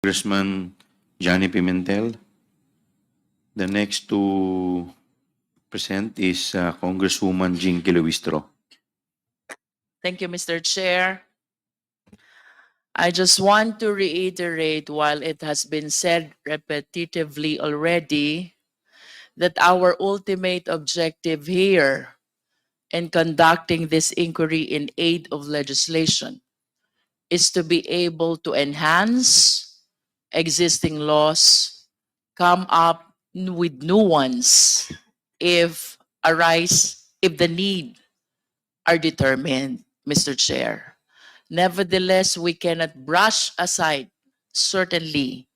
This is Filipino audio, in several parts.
Congressman Johnny Pimentel. The next to present is Congresswoman Jinky Luistro. Thank you, Mr. Chair. I just want to reiterate, while it has been said repetitively already, that our ultimate objective here in conducting this inquiry in aid of legislation is to be able to enhance existing laws, come up with new ones if the need are determined, Mr. Chair. Nevertheless, we cannot brush aside, certainly,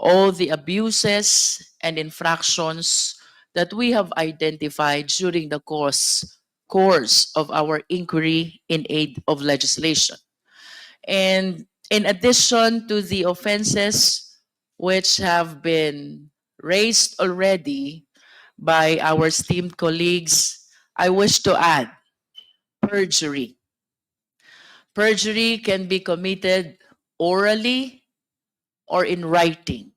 all the abuses and infractions that we have identified during the course of our inquiry in aid of legislation. And in addition to the offenses which have been raised already by our esteemed colleagues, I wish to add perjury. Perjury can be committed orally or in writing.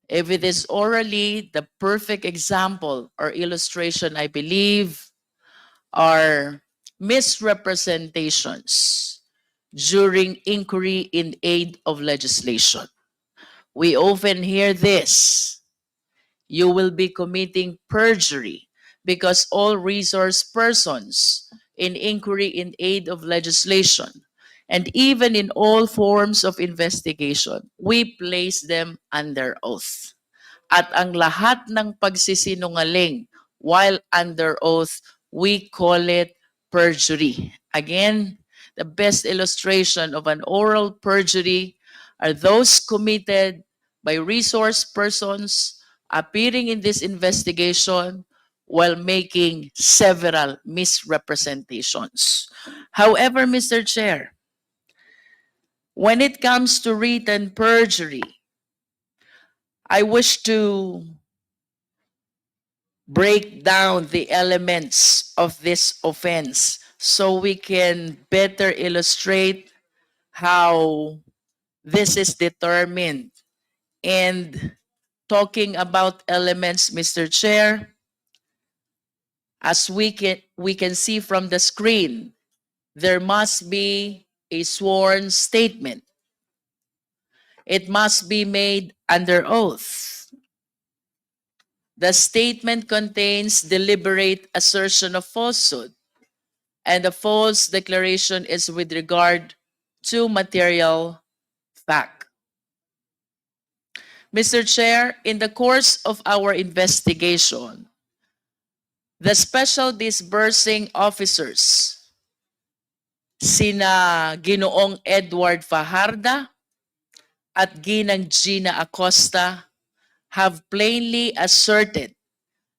If it is orally, the perfect example or illustration, I believe, are misrepresentations during inquiry in aid of legislation. We often hear this: you will be committing perjury because all resource persons in inquiry in aid of legislation and even in all forms of investigation, we place them under oath. At ang lahat ng pagsisinungaling while under oath, we call it perjury. Again, the best illustration of an oral perjury are those committed by resource persons appearing in this investigation while making several misrepresentations. However, Mr. Chair, when it comes to written perjury, I wish to break down the elements of this offense so we can better illustrate how this is determined. And talking about elements, Mr. Chair, as we can see from the screen, there must be a sworn statement. It must be made under oath. The statement contains deliberate assertion of falsehood, and the false declaration is with regard to material fact. Mr. Chair, in the course of our investigation, the special disbursing officers, sina Ginoong Edward Fajarda at Ginang Gina Acosta, have plainly asserted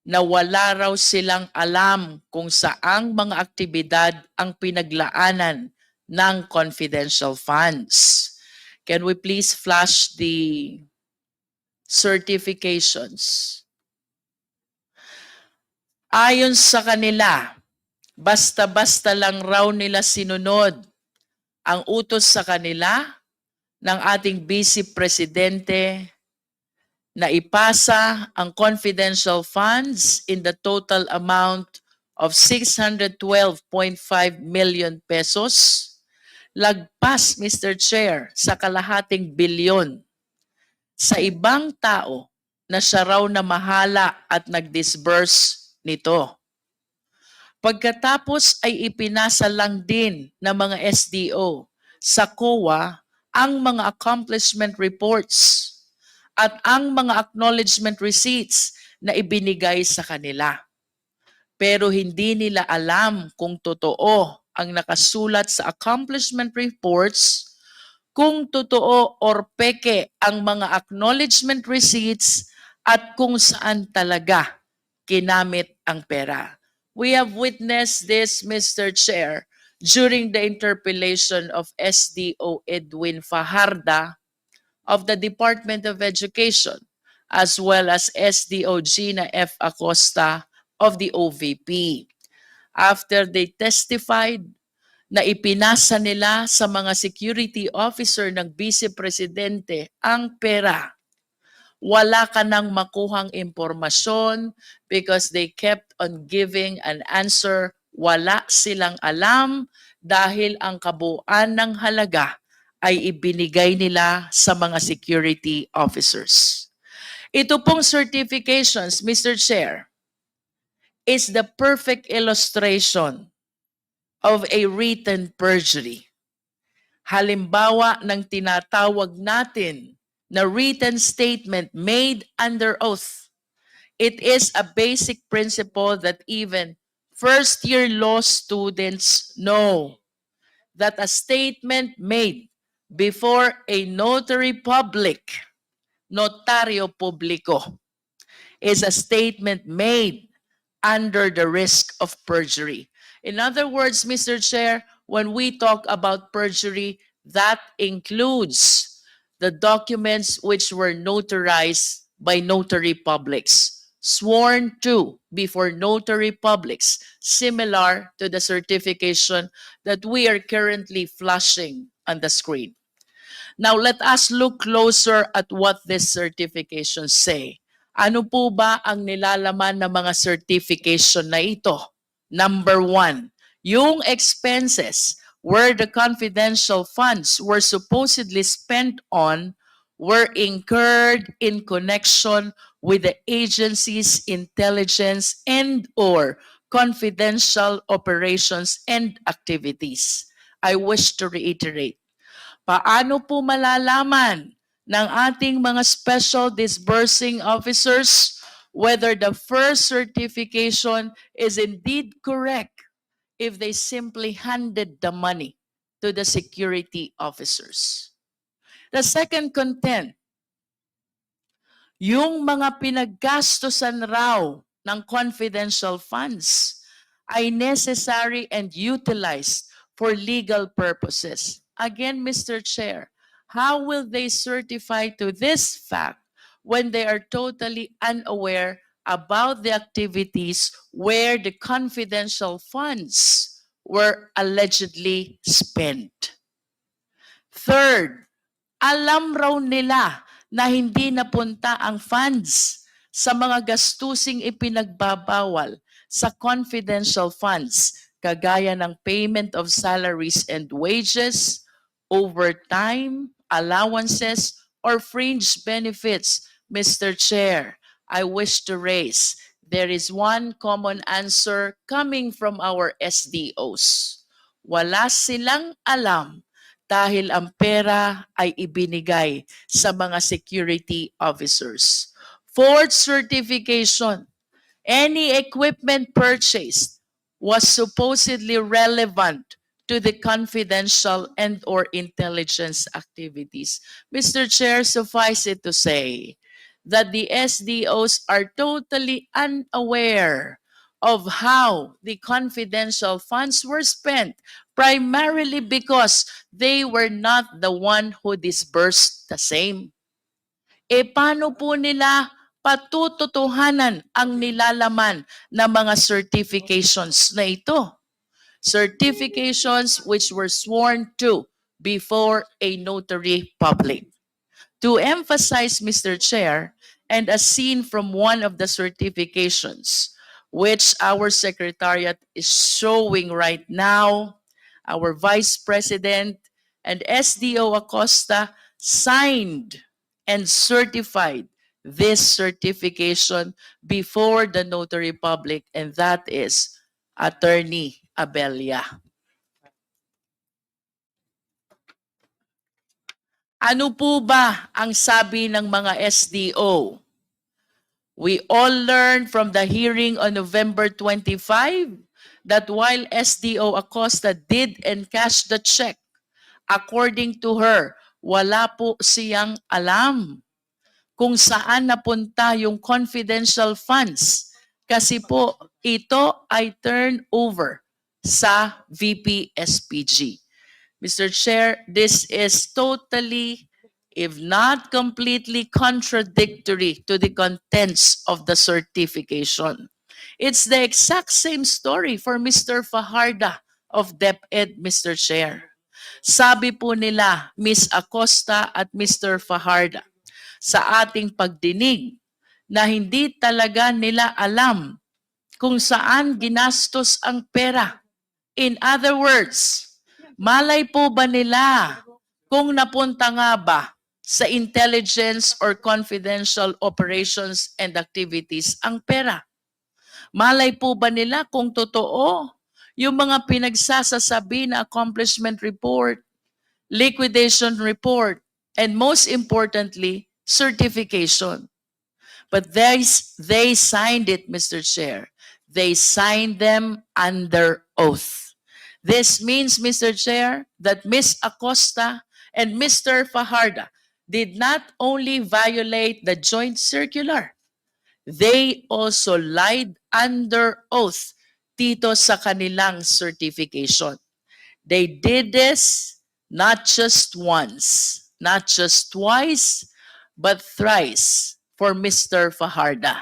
na wala raw silang alam kung saang mga aktibidad ang pinaglaanan ng confidential funds. Can we please flash the certifications? Ayon sa kanila, basta-basta lang raw nila sinunod ang utos sa kanila ng ating Vice Presidente na ipasa ang confidential funds in the total amount of 612.5 million pesos, lagpas, Mr. Chair, sa kalahating bilyon sa ibang tao na siya raw na mahala at nag-disburse nito. Pagkatapos ay ipinasa lang din ng mga SDO sa COA ang mga accomplishment reports at ang mga acknowledgement receipts na ibinigay sa kanila. Pero hindi nila alam kung totoo ang nakasulat sa accomplishment reports, kung totoo or peke ang mga acknowledgement receipts at kung saan talaga ginamit ang pera. We have witnessed this, Mr. Chair, during the interpellation of SDO Edwin Fajarda of the Department of Education, as well as SDO Gina F. Acosta of the OVP. After they testified na ipinasa nila sa mga security officer ng Vice Presidente ang pera. Wala ka nang makuhang impormasyon because they kept on giving an answer. Wala silang alam dahil ang kabuuan ng halaga ay ibinigay nila sa mga security officers. Ito pong certifications, Mr. Chair, is the perfect illustration of a written perjury. Halimbawa ng tinatawag natin na written statement made under oath. It is a basic principle that even first-year law students know that a statement made before a notary public, notario publico, is a statement made under the risk of perjury. In other words, Mr. Chair, when we talk about perjury, that includes the documents which were notarized by notary publics, sworn to before notary publics, similar to the certification that we are currently flashing on the screen. Now, let us look closer at what these certifications say. Ano po ba ang nilalaman ng mga certification na ito? Number one, yung expenses where the confidential funds were supposedly spent on were incurred in connection with the agency's intelligence and or confidential operations and activities. I wish to reiterate, paano po malalaman ng ating mga special disbursing officers whether the first certification is indeed correct if they simply handed the money to the security officers? The second content, yung mga pinaggastosan raw ng confidential funds ay necessary and utilized for legal purposes. Again, Mr. Chair, how will they certify to this fact when they are totally unaware about the activities where the confidential funds were allegedly spent? Third, alam raw nila na hindi napunta ang funds sa mga gastusing ipinagbabawal sa confidential funds, kagaya ng payment of salaries and wages, overtime, allowances, or fringe benefits. Mr. Chair, I wish to raise, there is one common answer coming from our SDOs. Wala silang alam dahil ang pera ay ibinigay sa mga security officers. Fourth certification, any equipment purchased was supposedly relevant to the confidential and or intelligence activities. Mr. Chair, suffice it to say that the SDOs are totally unaware of how the confidential funds were spent, primarily because they were not the one who disbursed the same. E paano po nila patututuhanan ang nilalaman ng mga certifications na ito? Certifications which were sworn to before a notary public. To emphasize, Mr. Chair, and as seen from one of the certifications, which our Secretariat is showing right now, our Vice President and SDO Acosta signed and certified this certification before the notary public, and that is Attorney Abella. Ano po ba ang sabi ng mga SDO? We all learned from the hearing on November 25 that while SDO Acosta did encash the check, according to her, wala po siyang alam kung saan napunta yung confidential funds kasi po ito ay turn over sa VP SPG. Mr. Chair, this is totally, if not completely, contradictory to the contents of the certification. It's the exact same story for Mr. Fajarda of DepEd, Mr. Chair. Sabi po nila, Ms. Acosta at Mr. Fajardo, sa ating pagdinig na hindi talaga nila alam kung saan ginastos ang pera. In other words, malay po ba nila kung napunta nga ba sa intelligence or confidential operations and activities ang pera? Malay po ba nila kung totoo yung mga pinagsasasabi na accomplishment report, liquidation report, and most importantly, certification? But they signed it, Mr. Chair. They signed them under oath. This means, Mr. Chair, that Ms. Acosta and Mr. Fajardo did not only violate the joint circular, they also lied under oath dito sa kanilang certification. They did this not just once, not just twice, but thrice for Mr. Fajardo.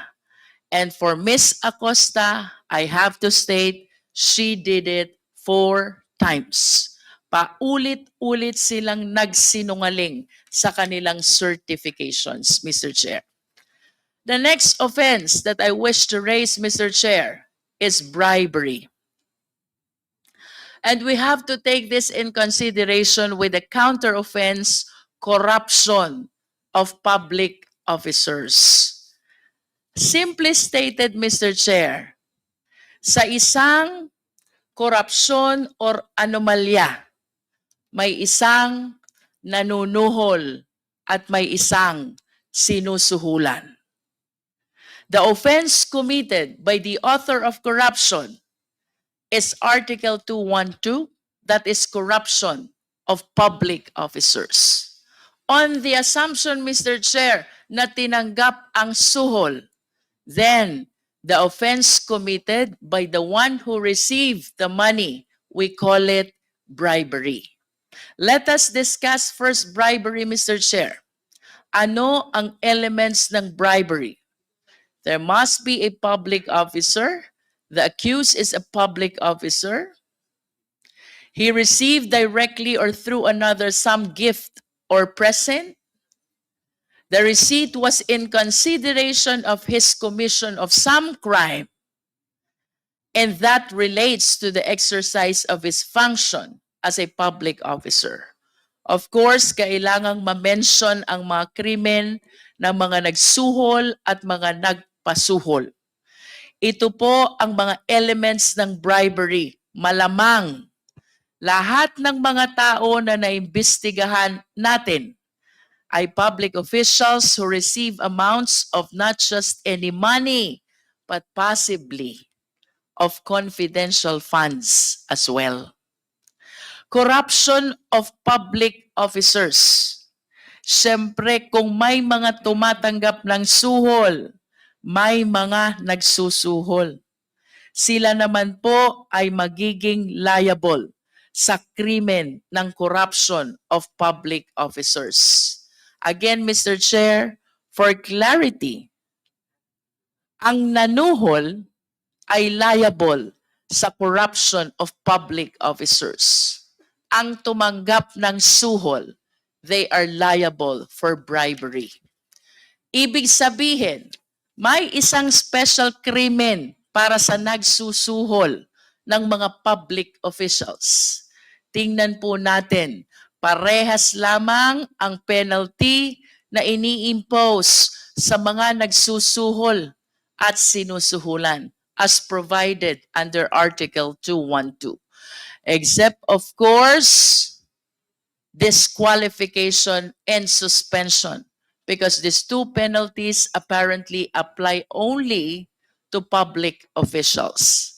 And for Ms. Acosta, I have to state, she did it 4 times. Paulit-ulit silang nagsinungaling sa kanilang certifications, Mr. Chair. The next offense that I wish to raise, Mr. Chair, is bribery. And we have to take this in consideration with the counter offense, corruption of public officers. Simply stated, Mr. Chair, sa isang korupsyon or anomalya, may isang nanunuhol at may isang sinusuhulan. The offense committed by the author of corruption is Article 212, that is corruption of public officers. On the assumption, Mr. Chair, na tinanggap ang suhol, then the offense committed by the one who received the money, we call it bribery. Let us discuss first bribery, Mr. Chair. Ano ang elements ng bribery? There must be a public officer. The accused is a public officer. He received directly or through another some gift or present. The receipt was in consideration of his commission of some crime, and that relates to the exercise of his function as a public officer. Of course, kailangang ma-mention ang mga krimen ng mga nagsuhol at mga nagpasuhol. Ito po ang mga elements ng bribery. Malamang lahat ng mga tao na naimbestigahan natin ay public officials who receive amounts of not just any money, but possibly of confidential funds as well. Corruption of public officers. Siyempre, kung may mga tumatanggap ng suhol, may mga nagsusuhol. Sila naman po ay magiging liable sa krimen ng corruption of public officers. Again, Mr. Chair, for clarity, ang nanuhol ay liable sa corruption of public officers. Ang tumanggap ng suhol, they are liable for bribery. Ibig sabihin, may isang special krimen para sa nagsusuhol ng mga public officials. Tingnan po natin, parehas lamang ang penalty na ini-impose sa mga nagsusuhol at sinusuhulan as provided under Article 212. Except, of course, disqualification and suspension, because these two penalties apparently apply only to public officials.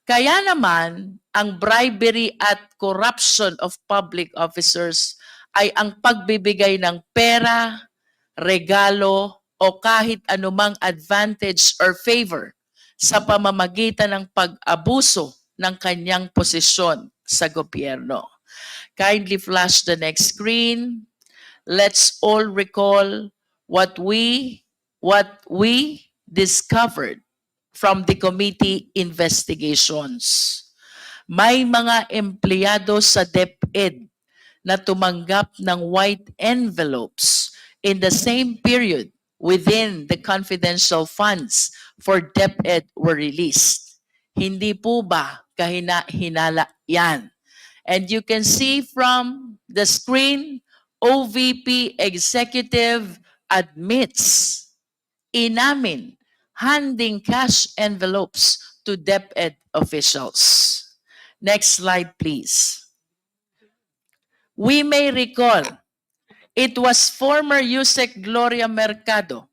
Kaya naman, ang bribery at corruption of public officers ay ang pagbibigay ng pera, regalo, o kahit anumang advantage or favor sa pamamagitan ng pag-abuso ng kanyang posisyon sa gobyerno. Kindly flash the next screen. Let's all recall what we discovered from the committee investigations. May mga empleyado sa DepEd na tumanggap ng white envelopes in the same period within the confidential funds for DepEd were released. Hindi po ba hinala yan? And you can see from the screen, OVP executive admits, inamin, handing cash envelopes to DepEd officials. Next slide, please. We may recall it was former USEC Gloria Mercado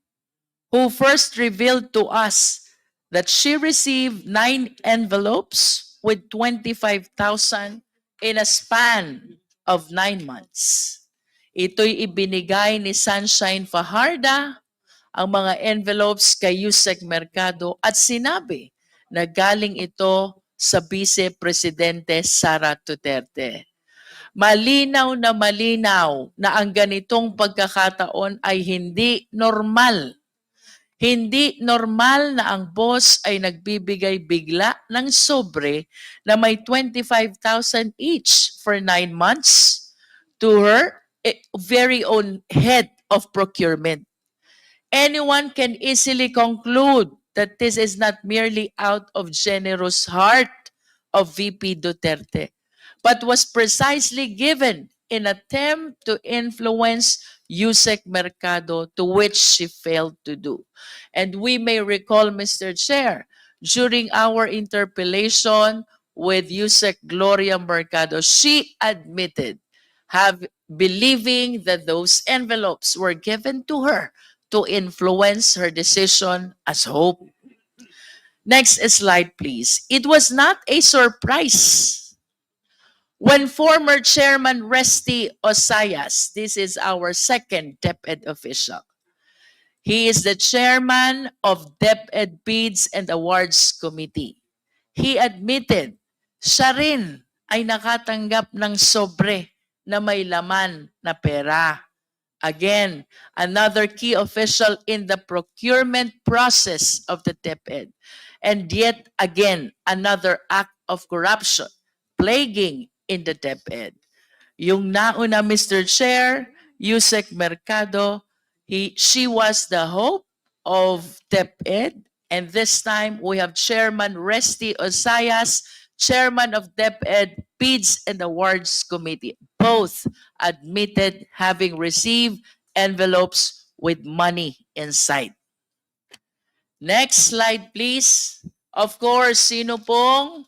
who first revealed to us that she received 9 envelopes with 25,000 in a span of 9 months. Ito'y ibinigay ni Sunshine Fajarda ang mga envelopes kay Yusek Mercado at sinabi na galing ito sa Vice Presidente Sara Duterte. Malinaw na ang ganitong pagkakataon ay hindi normal. Hindi normal na ang boss ay nagbibigay bigla ng sobre na may 25,000 each for 9 months to her very own head of procurement. Anyone can easily conclude that this is not merely out of generous heart of VP Duterte, but was precisely given in attempt to influence Yusek Mercado, to which she failed to do. And we may recall, Mr. Chair, during our interpellation with Yusek Gloria Mercado, she admitted believing that those envelopes were given to her to influence her decision as Hope. Next slide, please. It was not a surprise when former Chairman Resty Osayas, this is our second DepEd official, he is the chairman of DepEd Bids and Awards Committee. He admitted, siya rin ay nakatanggap ng sobre na may laman na pera. Again, another key official in the procurement process of the DepEd. And yet again, another act of corruption plaguing in the DepEd. Yung nauna, Mr. Chair, Yusek Mercado, she was the hope of DepEd. And this time, we have Chairman Resty Osayas, Chairman of DepEd Bids and Awards Committee. Both admitted having received envelopes with money inside. Next slide, please. Of course, sino pong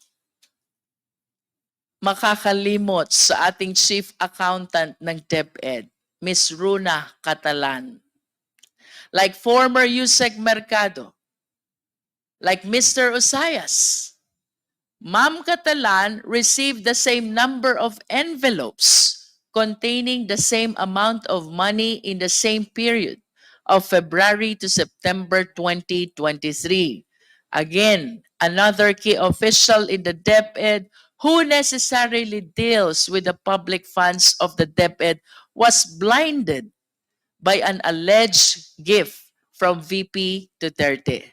makakalimot sa ating Chief Accountant ng DepEd, Ms. Runa Catalan. Like former Yusek Mercado, like Mr. Osayas, Ma'am Catalan received the same number of envelopes containing the same amount of money in the same period of February to September 2023. Again, another key official in the DepEd who necessarily deals with the public funds of the DepEd was blinded by an alleged gift from VP Duterte.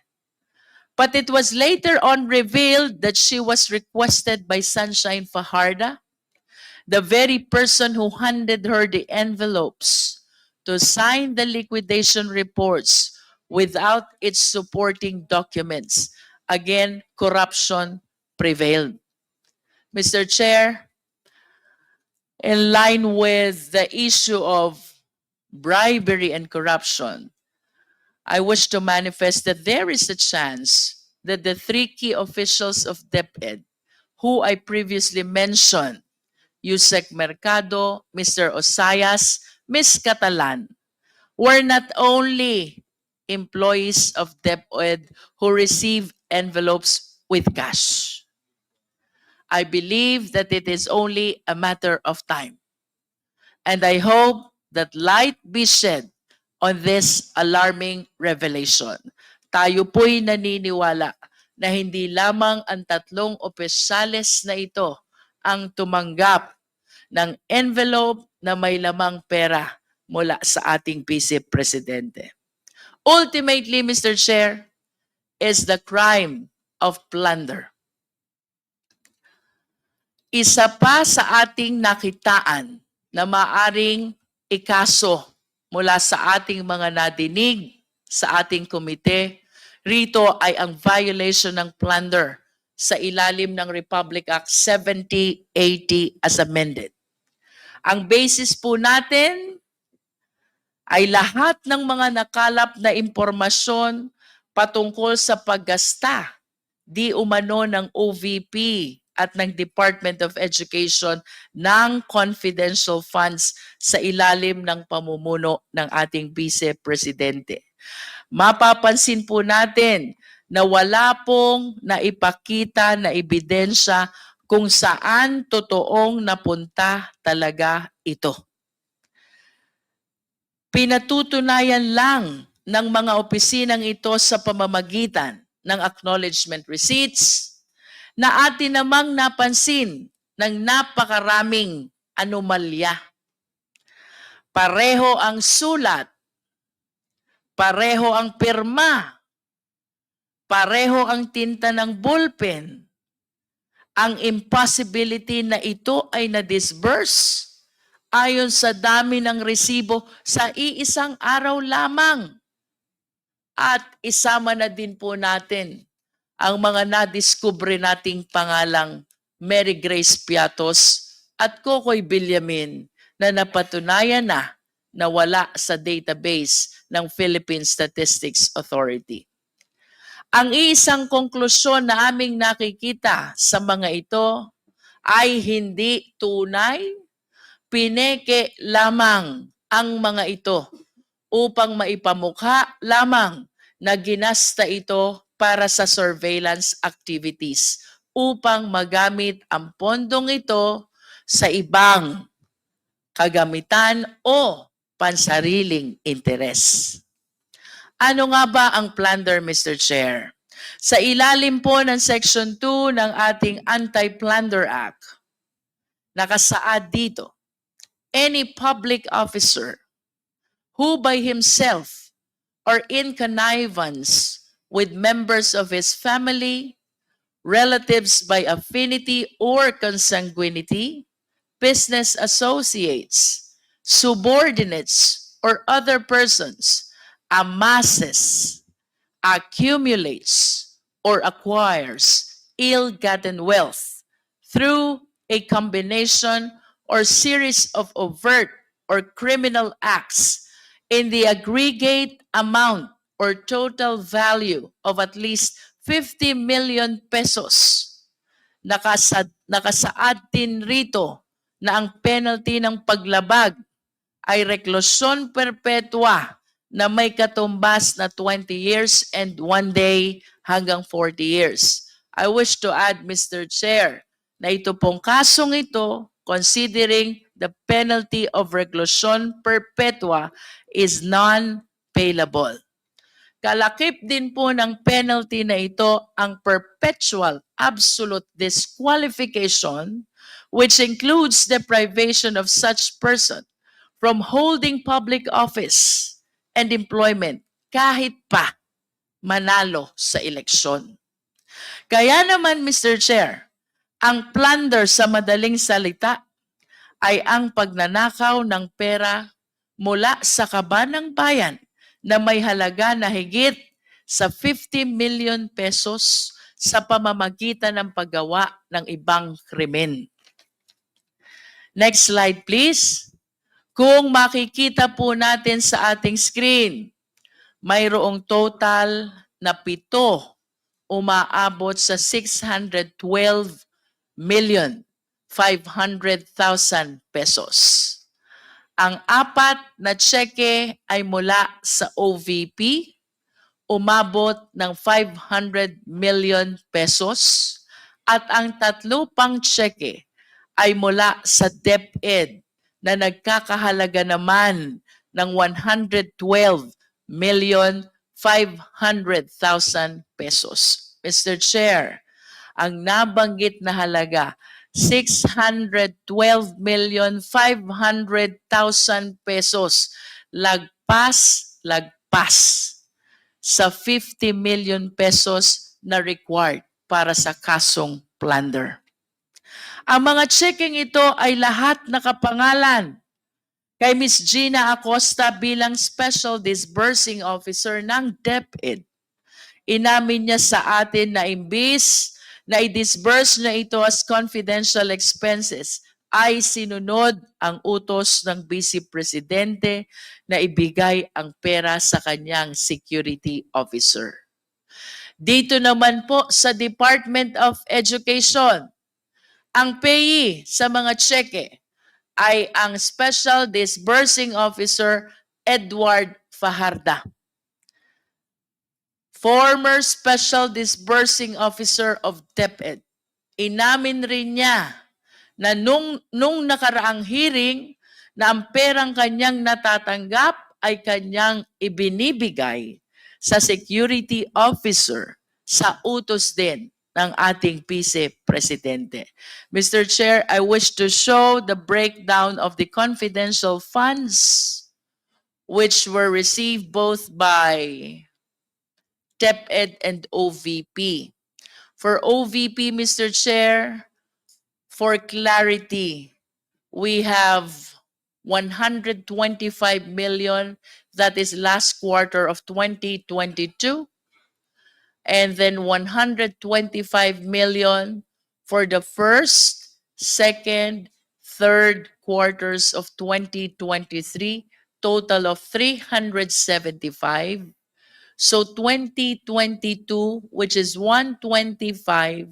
But it was later on revealed that she was requested by Sunshine Fajarda, the very person who handed her the envelopes, to sign the liquidation reports without its supporting documents. Again, corruption prevailed. Mr. Chair, in line with the issue of bribery and corruption, I wish to manifest that there is a chance that the 3 key officials of DepEd, who I previously mentioned, Yusek Mercado, Mr. Osayas, Ms. Catalan, were not only employees of DepEd who receive envelopes with cash. I believe that it is only a matter of time. And I hope that light be shed on this alarming revelation. Tayo po'y naniniwala na hindi lamang ang 3 opisyales na ito ang tumanggap ng envelope na may lamang pera mula sa ating Vice Presidente. Ultimately, Mr. Chair, is the crime of plunder. Isa pa sa ating nakitaan na maaring ikaso mula sa ating mga nadinig sa ating komite, rito ay ang violation ng plunder sa ilalim ng Republic Act 7080 as amended. Ang basis po natin ay lahat ng mga nakalap na impormasyon patungkol sa paggasta di umano ng OVP at ng Department of Education ng confidential funds sa ilalim ng pamumuno ng ating Vice Presidente. Mapapansin po natin na wala pong naipakita na ebidensya kung saan totoong napunta talaga ito. Pinatutunayan lang ng mga opisinang ito sa pamamagitan ng acknowledgement receipts na atin namang napansin ng napakaraming anomalya. Pareho ang sulat, pareho ang pirma, pareho ang tinta ng ballpen. Ang impossibility na ito ay na-disburse ayon sa dami ng resibo sa iisang araw lamang. At isama na din po natin ang mga nadiskubre nating pangalang Mary Grace Piatos at Kokoy Villamin na napatunayan na wala sa database ng Philippine Statistics Authority. Ang isang konklusyon na aming nakikita sa mga ito ay hindi tunay, pineke lamang ang mga ito upang maipamukha lamang na ginasta ito para sa surveillance activities upang magamit ang pondong ito sa ibang kagamitan o pansariling interes. Ano nga ba ang plunder, Mr. Chair? Sa ilalim po ng Section 2 ng ating Anti-Plunder Act, nakasaad dito, any public officer who by himself or in connivance with members of his family, relatives by affinity or consanguinity, business associates, subordinates, or other persons amasses, accumulates, or acquires ill-gotten wealth through a combination or series of overt or criminal acts in the aggregate amount or total value of at least 50 million pesos. Nakasaad din rito na ang penalty ng paglabag ay reklusyon perpetua na may katumbas na 20 years and 1 day hanggang 40 years. I wish to add, Mr. Chair, na ito pong kasong ito, considering the penalty of reclusion perpetua is non-payable. Kalakip din po ng penalty na ito ang perpetual absolute disqualification, which includes deprivation of such person from holding public office and employment kahit pa manalo sa eleksyon. Kaya naman, Mr. Chair, ang plunder sa madaling salita ay ang pagnanakaw ng pera mula sa kaban ng bayan na may halaga na higit sa 50 million pesos sa pamamagitan ng paggawa ng ibang krimen. Next slide, please. Kung makikita po natin sa ating screen, mayroong total na 7 umaabot sa 612,500,000 pesos. Ang 4 na tseke ay mula sa OVP, umabot ng 500 million pesos, at ang 3 pang tseke ay mula sa DepEd na nagkakahalaga naman ng 112,500,000 pesos. Mr. Chair, ang nabanggit na halaga 612,500,000 pesos, lagpas sa 50 million pesos na required para sa kasong plunder. Ang mga checking ito ay lahat nakapangalan kay Ms. Gina Acosta bilang Special Disbursing Officer ng DepEd. Inamin niya sa atin na imbis na i-disburse na ito as confidential expenses, ay sinunod ang utos ng Vice Presidente na ibigay ang pera sa kanyang security officer. Dito naman po sa Department of Education, ang payee sa mga cheque ay ang Special Disbursing Officer Edward Fajarda. Former Special Disbursing Officer of DepEd. Inamin rin niya na nung nakaraang hearing na ang perang kanyang natatanggap ay kanyang ibinibigay sa security officer sa utos din ng ating Vice Presidente. Mr. Chair, I wish to show the breakdown of the confidential funds which were received both by DepEd and OVP. For OVP, Mr. Chair, for clarity, we have 125 million, that is last quarter of 2022, and then 125 million for the first, second, third quarters of 2023, total of 375. So 2022, which is 125,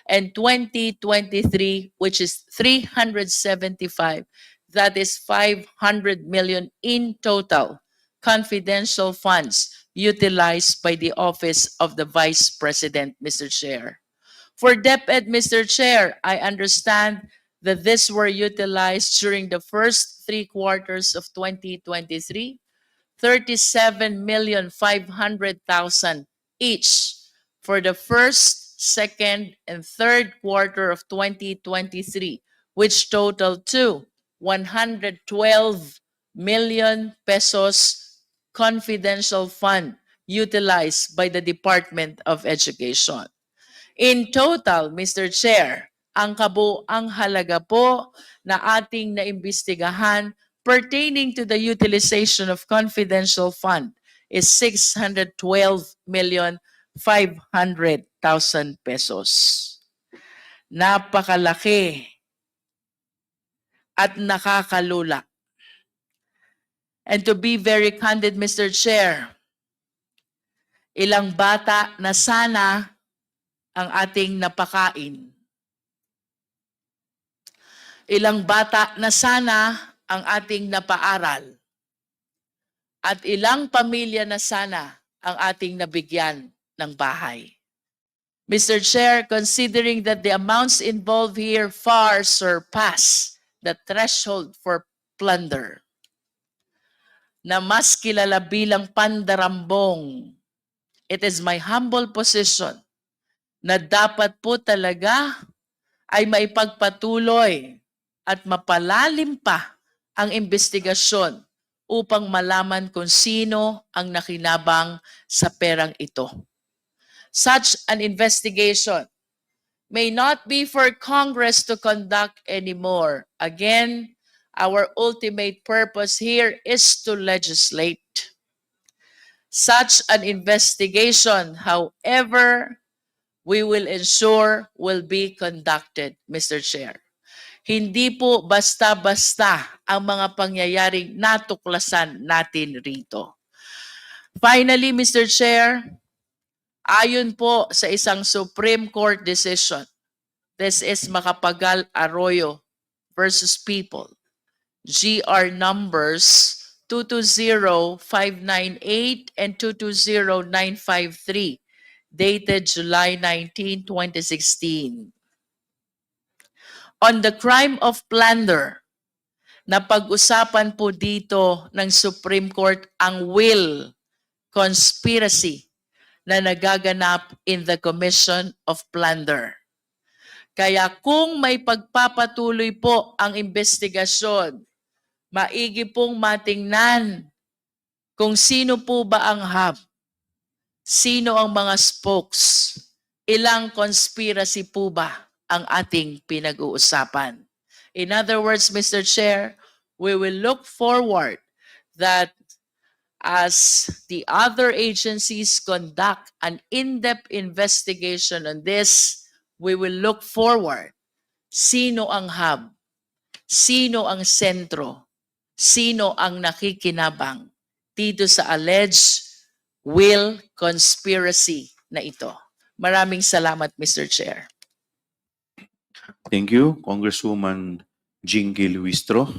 and 2023, which is 375, that is 500 million in total confidential funds utilized by the Office of the Vice President, Mr. Chair. For DepEd, Mr. Chair, I understand that this were utilized during the first 3 quarters of 2023, 37,500,000 each for the first, second, and third quarter of 2023, which totaled to 112 million pesos confidential fund utilized by the Department of Education. In total, Mr. Chair, ang kabuang halaga po na ating naimbestigahan pertaining to the utilization of confidential fund is 612,500,000 pesos. Napakalaki at nakakalula. And to be very candid, Mr. Chair, ilang bata na sana ang ating napakain. Ilang bata na sana ang ating napaaral. At ilang pamilya na sana ang ating nabigyan ng bahay. Mr. Chair, considering that the amounts involved here far surpass the threshold for plunder, na mas kilala bilang pandarambong, it is my humble position na dapat po talaga ay maipagpatuloy at mapalalim pa ang investigasyon upang malaman kung sino ang nakinabang sa perang ito. Such an investigation may not be for Congress to conduct anymore. Again, our ultimate purpose here is to legislate. Such an investigation, however, we will ensure will be conducted, Mr. Chair. Hindi po basta-basta ang mga pangyayaring natuklasan natin rito. Finally, Mr. Chair, ayon po sa isang Supreme Court decision, this is Macapagal Arroyo versus People, GR numbers 220598 and 220953, dated July 19, 2016. On the crime of plunder, napag-usapan po dito ng Supreme Court ang will, conspiracy na nagaganap in the commission of plunder. Kaya kung may pagpapatuloy po ang investigasyon, maigi pong matingnan kung sino po ba ang hub, sino ang mga spokes, ilang conspiracy po ba ang ating pinag-uusapan. In other words, Mr. Chair, we will look forward that as the other agencies conduct an in-depth investigation on this, we will look forward. Sino ang hub? Sino ang sentro? Sino ang nakikinabang dito sa alleged will conspiracy na ito? Maraming salamat, Mr. Chair. Thank you, Congresswoman Jinky Luistro.